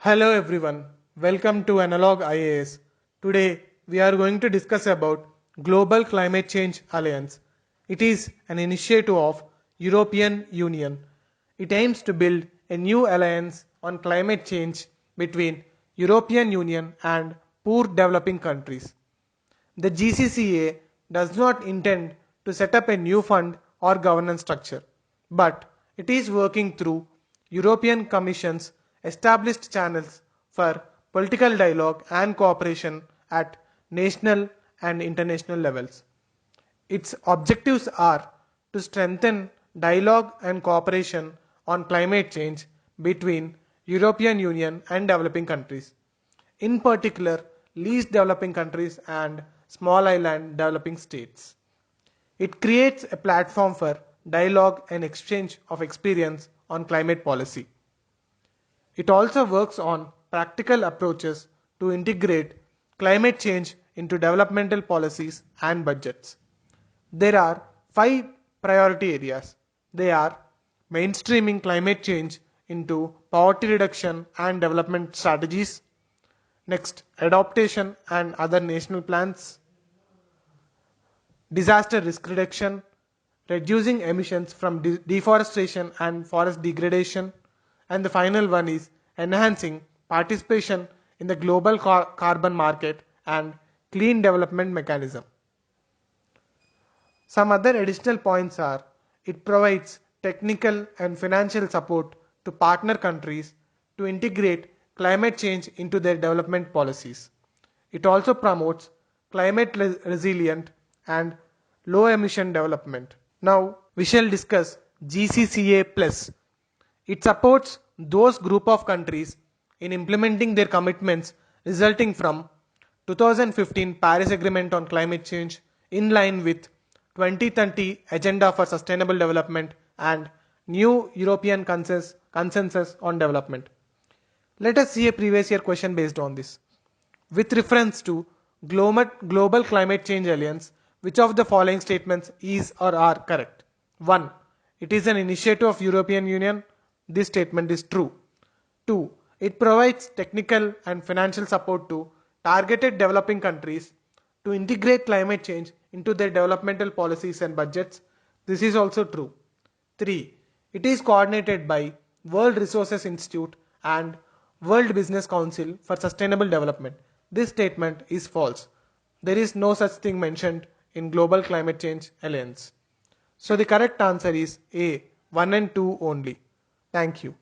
Hello everyone, welcome to Analog IAS. Today we are going to discuss about Global Climate Change Alliance. It is an initiative of European Union. It aims to build a new alliance on climate change between European Union and poor developing countries. The GCCA does not intend to set up a new fund or governance structure, but it is working through European Commission's established channels for political dialogue and cooperation at national and international levels. Its objectives are to strengthen dialogue and cooperation on climate change between European Union and developing countries, in particular least developing countries and small island developing states. It creates a platform for dialogue and exchange of experience on climate policy. It also works on practical approaches to integrate climate change into developmental policies and budgets. There are 5 priority areas. They are mainstreaming climate change into poverty reduction and development strategies. Next, adaptation and other national plans. Disaster risk reduction, reducing emissions from deforestation and forest degradation. And the final one is enhancing participation in the global carbon market and clean development mechanism. Some other additional points are it provides technical and financial support to partner countries to integrate climate change into their development policies. It also promotes climate resilient and low emission development. Now we shall discuss GCCA plus. It supports those group of countries in implementing their commitments resulting from 2015 Paris Agreement on Climate Change in line with 2030 Agenda for Sustainable Development and new European consensus on development. Let us see a previous year question based on this. With reference to Global Climate Change Alliance, which of the following statements is or are correct? 1. It is an initiative of European Union. This statement is true. 2. It provides technical and financial support to targeted developing countries to integrate climate change into their developmental policies and budgets. This is also true. 3. It is coordinated by World Resources Institute and World Business Council for Sustainable Development. This statement is false. There is no such thing mentioned in Global Climate Change Alliance. So the correct answer is A, 1 and 2 only. Thank you.